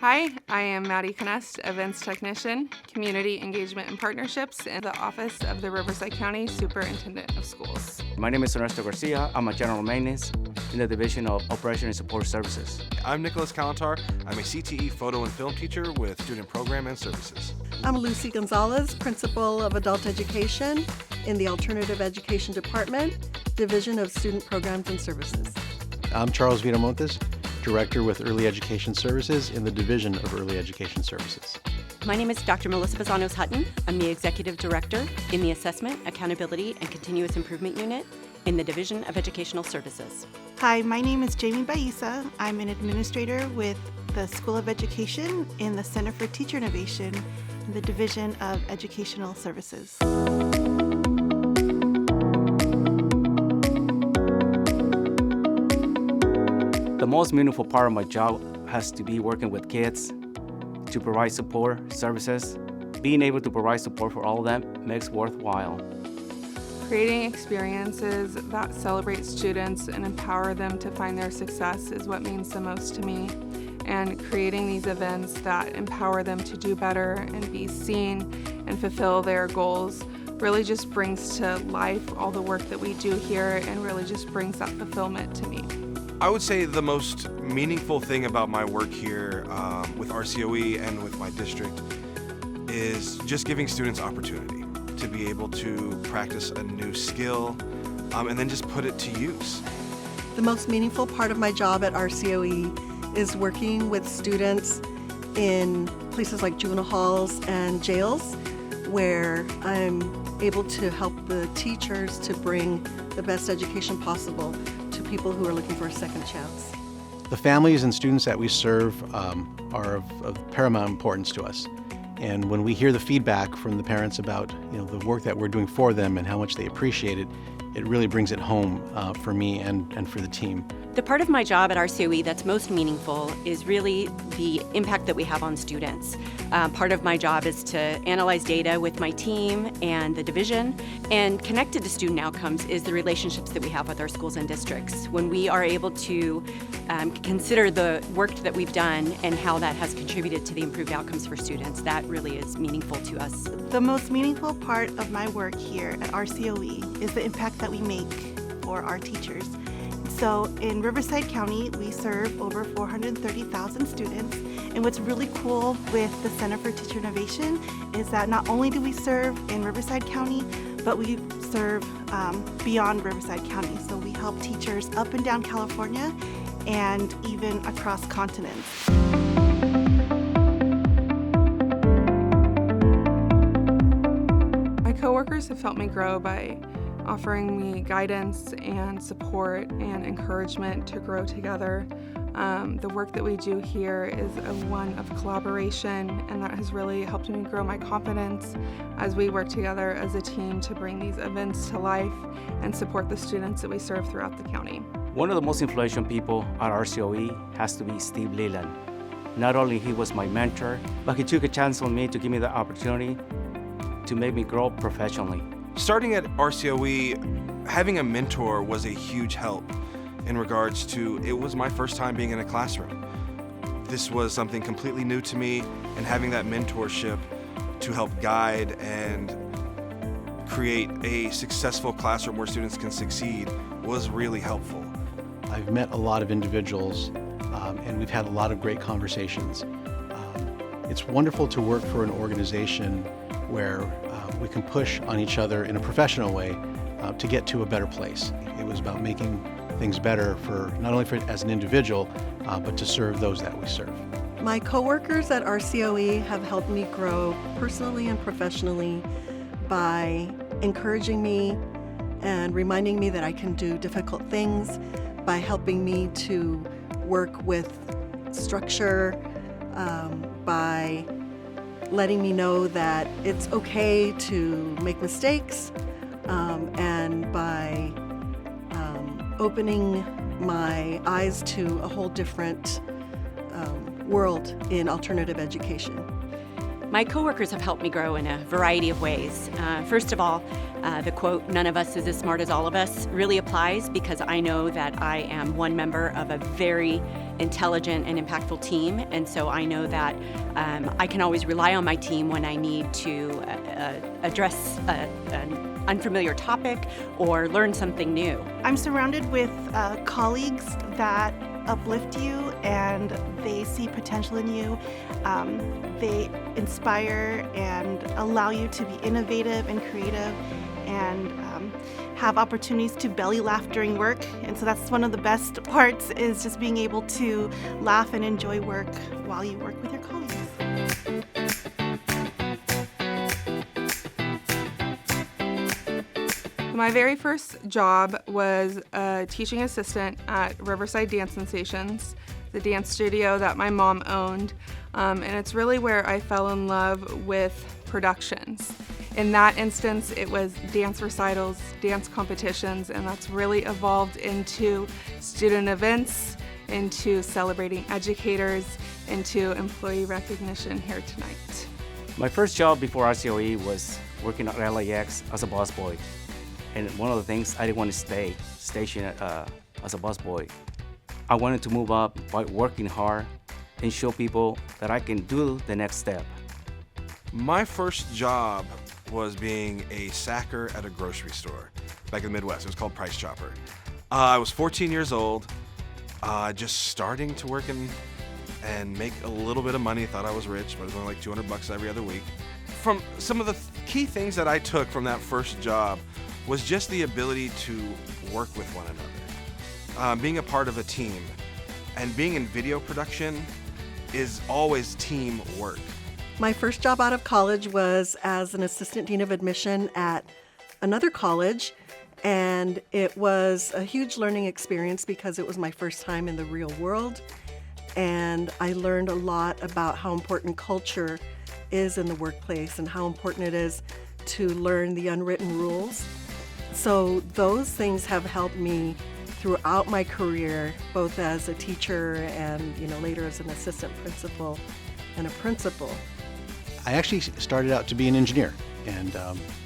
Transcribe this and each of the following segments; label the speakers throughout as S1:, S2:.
S1: Hi, I am Maddie Canest, Events Technician, Community Engagement and Partnerships in the Office of the Riverside County Superintendent of Schools.
S2: My name is Ernesto Garcia. I'm a general maintenance in the Division of Operation and Support Services.
S3: I'm Nicholas Kalantar. I'm a CTE photo and film teacher with Student Program and Services.
S4: I'm Lucy Gonzalez, Principal of Adult Education in the Alternative Education Department, Division of Student Programs and Services.
S5: I'm Charles Viramontes, Director with Early Education Services in the Division of Early Education Services.
S6: My name is Dr. Melissa Bazanos Hutton. I'm the Executive Director in the Assessment, Accountability, and Continuous Improvement Unit in the Division of Educational Services.
S7: Hi, my name is Jamie Baisa. I'm an administrator with the School of Education in the Center for Teacher Innovation in the Division of Educational Services.
S2: The most meaningful part of my job has to be working with kids to provide support services. Being able to provide support for all of them makes worthwhile.
S1: Creating experiences that celebrate students and empower them to find their success is what means the most to me. And creating these events that empower them to do better and be seen and fulfill their goals really just brings to life all the work that we do here and really just brings that fulfillment to me.
S3: I would say the most meaningful thing about my work here with RCOE and with my district is just giving students opportunity to be able to practice a new skill and then just put it to use.
S4: The most meaningful part of my job at RCOE is working with students in places like juvenile halls and jails, where I'm able to help the teachers to bring the best education possible to people who are looking for a second chance.
S5: The families and students that we serve are of paramount importance to us. And when we hear the feedback from the parents about the work that we're doing for them and how much they appreciate it, it really brings it home for me and for the team.
S6: The part of my job at RCOE that's most meaningful is really the impact that we have on students. Part of my job is to analyze data with my team and the division, and connected to student outcomes is the relationships that we have with our schools and districts. When we are able to consider the work that we've done and how that has contributed to the improved outcomes for students, that really is meaningful to us.
S7: The most meaningful part of my work here at RCOE is the impact that we make for our teachers. So in Riverside County, we serve over 430,000 students. And what's really cool with the Center for Teacher Innovation is that not only do we serve in Riverside County, but we serve beyond Riverside County. So we help teachers up and down California and even across continents.
S1: My coworkers have helped me grow by offering me guidance and support and encouragement to grow together. The work that we do here is one of collaboration, and that has really helped me grow my confidence as we work together as a team to bring these events to life and support the students that we serve throughout the county.
S2: One of the most influential people at RCOE has to be Steve Leland. Not only he was my mentor, but he took a chance on me to give me the opportunity to make me grow professionally.
S3: Starting at RCOE, having a mentor was a huge help in regards to it was my first time being in a classroom. This was something completely new to me, and having that mentorship to help guide and create a successful classroom where students can succeed was really helpful.
S5: I've met a lot of individuals and we've had a lot of great conversations. It's wonderful to work for an organization where we can push on each other in a professional way to get to a better place. It was about making things better for not only for as an individual, but to serve those that we serve.
S4: My coworkers at RCOE have helped me grow personally and professionally by encouraging me and reminding me that I can do difficult things, by helping me to work with structure, by letting me know that it's okay to make mistakes, and by opening my eyes to a whole different world in alternative education.
S6: My coworkers have helped me grow in a variety of ways. First of all, the quote, "None of us is as smart as all of us," really applies because I know that I am one member of a very intelligent, and impactful team. And so I know that I can always rely on my team when I need to address an unfamiliar topic or learn something new.
S7: I'm surrounded with colleagues that uplift you and they see potential in you. They inspire and allow you to be innovative and creative and have opportunities to belly laugh during work. And so that's one of the best parts, is just being able to laugh and enjoy work while you work with your colleagues.
S1: My very first job was a teaching assistant at Riverside Dance Sensations, the dance studio that my mom owned, and it's really where I fell in love with productions. In that instance, it was dance recitals, dance competitions, and that's really evolved into student events, into celebrating educators, into employee recognition here tonight.
S2: My first job before RCOE was working at LAX as a busboy. And one of the things, I didn't want to stay stationed as a busboy. I wanted to move up by working hard and show people that I can do the next step.
S3: My first job was being a sacker at a grocery store back in the Midwest. It was called Price Chopper. I was 14 years old, just starting to work and make a little bit of money. Thought I was rich, but it was only like $200 every other week. From some of the key things that I took from that first job was just the ability to work with one another. Being a part of a team and being in video production is always teamwork.
S4: My first job out of college was as an assistant dean of admission at another college, and it was a huge learning experience because it was my first time in the real world, and I learned a lot about how important culture is in the workplace and how important it is to learn the unwritten rules. So those things have helped me throughout my career, both as a teacher and later as an assistant principal and a principal.
S5: I actually started out to be an engineer, and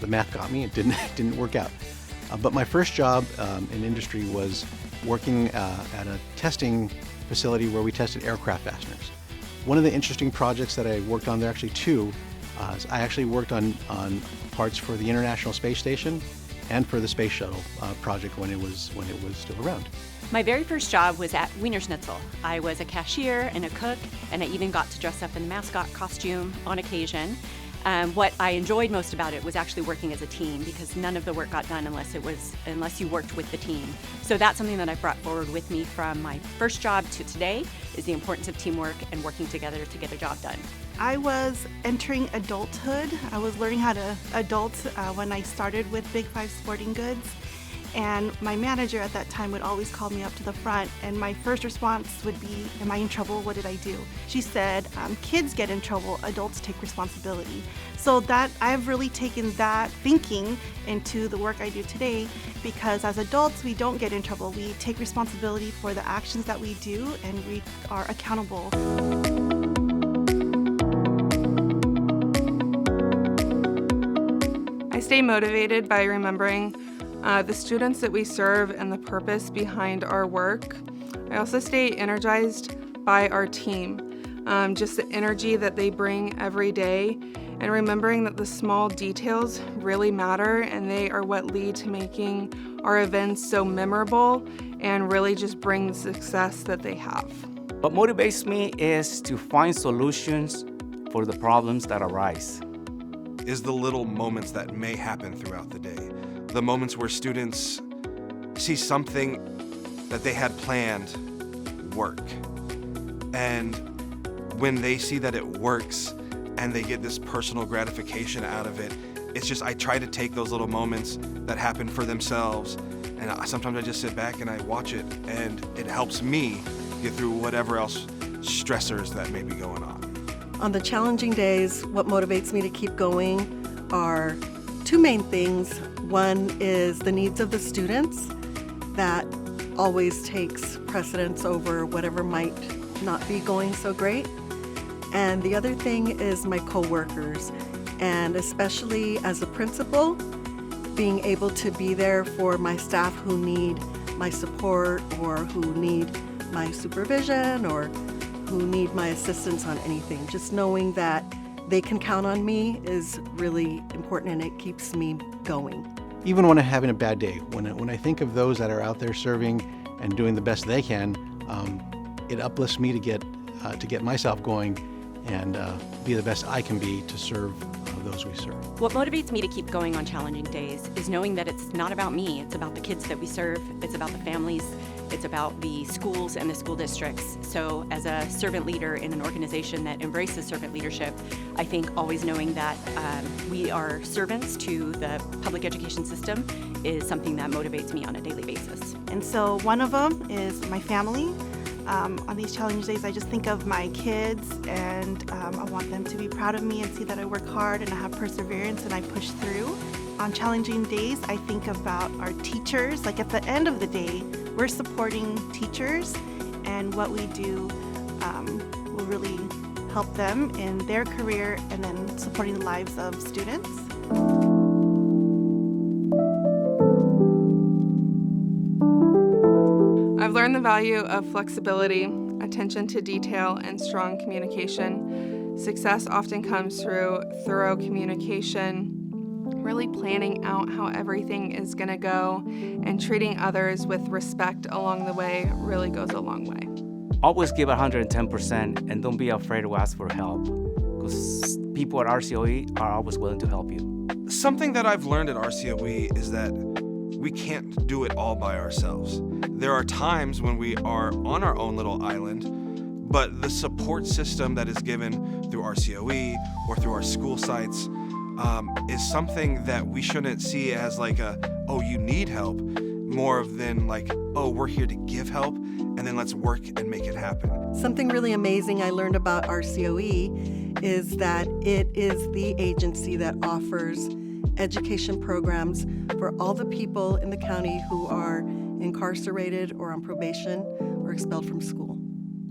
S5: the math got me. It didn't work out. But my first job in industry was working at a testing facility where we tested aircraft fasteners. One of the interesting projects that I worked on there, actually two, is I actually worked on parts for the International Space Station and for the Space Shuttle project when it was still around.
S6: My very first job was at Wiener Schnitzel. I was a cashier and a cook, and I even got to dress up in the mascot costume on occasion. What I enjoyed most about it was actually working as a team, because none of the work got done unless you worked with the team. So that's something that I brought forward with me from my first job to today, is the importance of teamwork and working together to get a job done.
S7: I was entering adulthood. I was learning how to adult when I started with Big Five Sporting Goods. And my manager at that time would always call me up to the front, and my first response would be, "Am I in trouble? What did I do?" She said, "Kids get in trouble, adults take responsibility." So that I've really taken that thinking into the work I do today, because as adults, we don't get in trouble. We take responsibility for the actions that we do, and we are accountable.
S1: I stay motivated by remembering the students that we serve and the purpose behind our work. I also stay energized by our team, just the energy that they bring every day, and remembering that the small details really matter, and they are what lead to making our events so memorable and really just bring the success that they have.
S2: What motivates me is to find solutions for the problems that arise.
S3: Is the little moments that may happen throughout the day. The moments where students see something that they had planned work. And when they see that it works and they get this personal gratification out of it, it's just, I try to take those little moments that happen for themselves, and sometimes I just sit back and I watch it, and it helps me get through whatever else stressors that may be going on.
S4: On the challenging days, what motivates me to keep going are two main things. One is the needs of the students. That always takes precedence over whatever might not be going so great. And the other thing is my coworkers, and especially as a principal, being able to be there for my staff who need my support or who need my supervision or who need my assistance on anything. Just knowing that they can count on me is really important, and it keeps me going.
S5: Even when I'm having a bad day, when I think of those that are out there serving and doing the best they can, it uplifts me to get myself going and be the best I can be to serve those we serve.
S6: What motivates me to keep going on challenging days is knowing that it's not about me, it's about the kids that we serve, it's about the families, it's about the schools and the school districts. So as a servant leader in an organization that embraces servant leadership, I think always knowing that we are servants to the public education system is something that motivates me on a daily basis.
S7: And so one of them is my family. On these challenge days, I just think of my kids, and I want them to be proud of me and see that I work hard and I have perseverance and I push through. On challenging days, I think about our teachers. Like at the end of the day, we're supporting teachers, and what we do will really help them in their career and then supporting the lives of students.
S1: I've learned the value of flexibility, attention to detail, and strong communication. Success often comes through thorough communication, really planning out how everything is going to go, and treating others with respect along the way really goes a long way.
S2: Always give 110% and don't be afraid to ask for help, because people at RCOE are always willing to help you.
S3: Something that I've learned at RCOE is that we can't do it all by ourselves. There are times when we are on our own little island, but the support system that is given through RCOE or through our school sites is something that we shouldn't see as like oh, you need help, more than like, oh, we're here to give help, and then let's work and make it happen.
S4: Something really amazing I learned about RCOE is that it is the agency that offers education programs for all the people in the county who are incarcerated or on probation or expelled from school.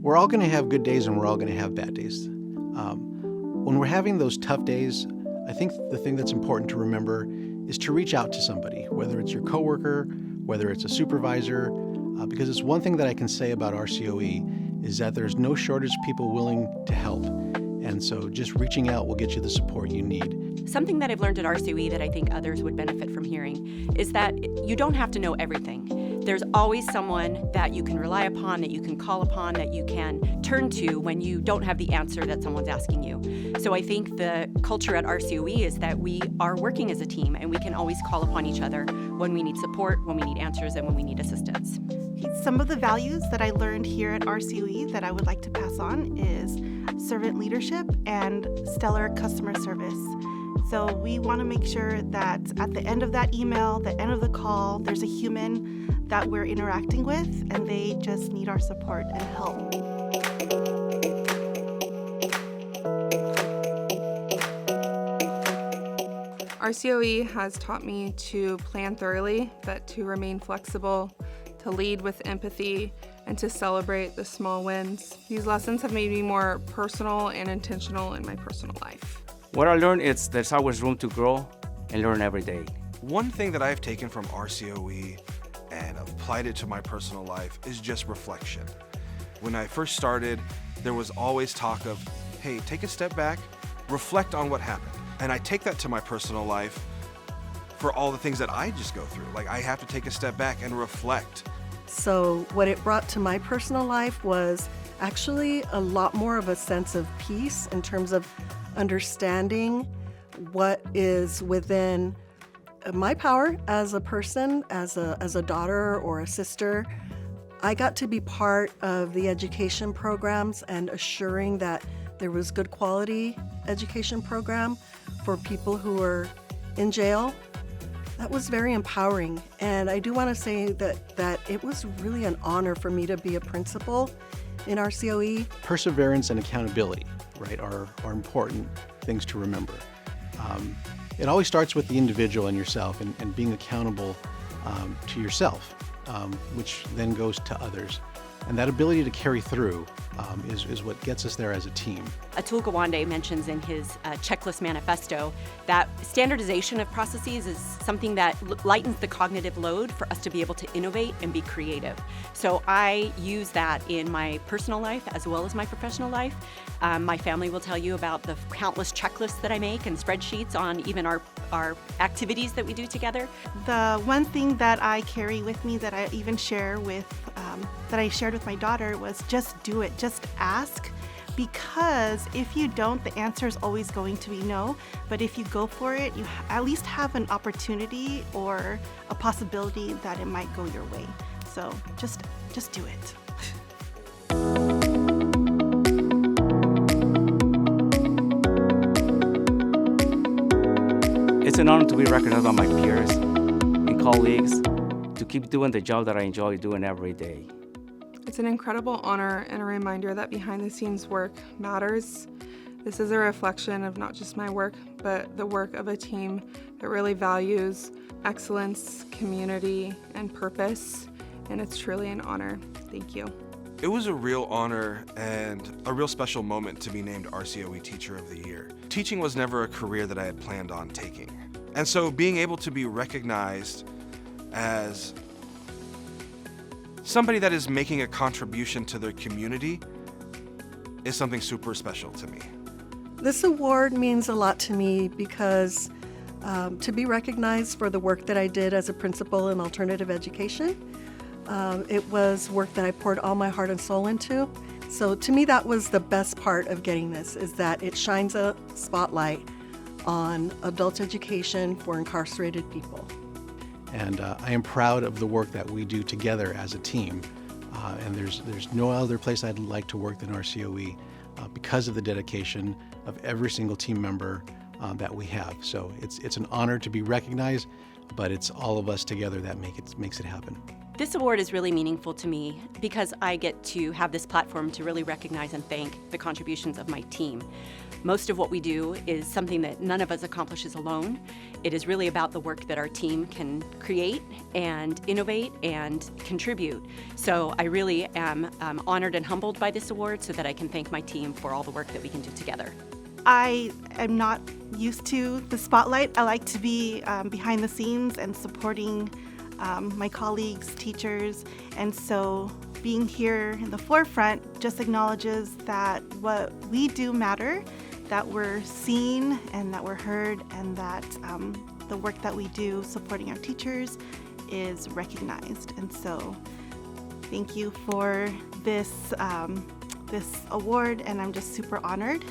S5: We're all going to have good days and we're all going to have bad days. When we're having those tough days, I think the thing that's important to remember is to reach out to somebody, whether it's your coworker, whether it's a supervisor, because it's one thing that I can say about RCOE is that there's no shortage of people willing to help. And so just reaching out will get you the support you need.
S6: Something that I've learned at RCOE that I think others would benefit from hearing is that you don't have to know everything. There's always someone that you can rely upon, that you can call upon, that you can turn to when you don't have the answer that someone's asking you. So I think the culture at RCOE is that we are working as a team and we can always call upon each other when we need support, when we need answers, and when we need assistance.
S7: Some of the values that I learned here at RCOE that I would like to pass on is servant leadership and stellar customer service. So we want to make sure that at the end of that email, the end of the call, there's a human that we're interacting with, and they just need our support and help.
S1: RCOE has taught me to plan thoroughly, but to remain flexible, to lead with empathy, and to celebrate the small wins. These lessons have made me more personal and intentional in my personal life.
S2: What I learned is there's always room to grow and learn every day.
S3: One thing that I've taken from RCOE and applied it to my personal life is just reflection. When I first started, there was always talk of, hey, take a step back, reflect on what happened. And I take that to my personal life for all the things that I just go through. Like, I have to take a step back and reflect.
S4: So what it brought to my personal life was actually a lot more of a sense of peace in terms of understanding what is within my power as a person, as a daughter or a sister. I got to be part of the education programs and assuring that there was good quality education program for people who were in jail. That was very empowering, and I do want to say that it was really an honor for me to be a principal in RCOE.
S5: Perseverance and accountability, right, are important things to remember. It always starts with the individual and yourself and being accountable to yourself, which then goes to others. And that ability to carry through is what gets us there as a team.
S6: Atul Gawande mentions in his checklist manifesto that standardization of processes is something that lightens the cognitive load for us to be able to innovate and be creative. So I use that in my personal life as well as my professional life. My family will tell you about the countless checklists that I make and spreadsheets on even our activities that we do together.
S7: The one thing that I carry with me that I even share with, that I shared with my daughter was just do it, just ask. Because if you don't, the answer is always going to be no. But if you go for it, you at least have an opportunity or a possibility that it might go your way. So just do it.
S2: It's an honor to be recognized by my peers and colleagues to keep doing the job that I enjoy doing every day.
S1: It's an incredible honor and a reminder that behind-the-scenes work matters. This is a reflection of not just my work, but the work of a team that really values excellence, community, and purpose, and it's truly an honor. Thank you.
S3: It was a real honor and a real special moment to be named RCOE Teacher of the Year. Teaching was never a career that I had planned on taking. And so being able to be recognized as somebody that is making a contribution to their community is something super special to me.
S4: This award means a lot to me because to be recognized for the work that I did as a principal in alternative education, it was work that I poured all my heart and soul into. So to me, that was the best part of getting this, is that it shines a spotlight on adult education for incarcerated people.
S5: And I am proud of the work that we do together as a team. And there's no other place I'd like to work than RCOE because of the dedication of every single team member that we have. So it's an honor to be recognized, but it's all of us together that makes it happen.
S6: This award is really meaningful to me because I get to have this platform to really recognize and thank the contributions of my team. Most of what we do is something that none of us accomplishes alone. It is really about the work that our team can create and innovate and contribute. So I really am honored and humbled by this award so that I can thank my team for all the work that we can do together.
S7: I am not used to the spotlight. I like to be behind the scenes and supporting my colleagues, teachers, and so being here in the forefront just acknowledges that what we do matter, that we're seen and that we're heard, and that the work that we do supporting our teachers is recognized. And so thank you for this award, and I'm just super honored.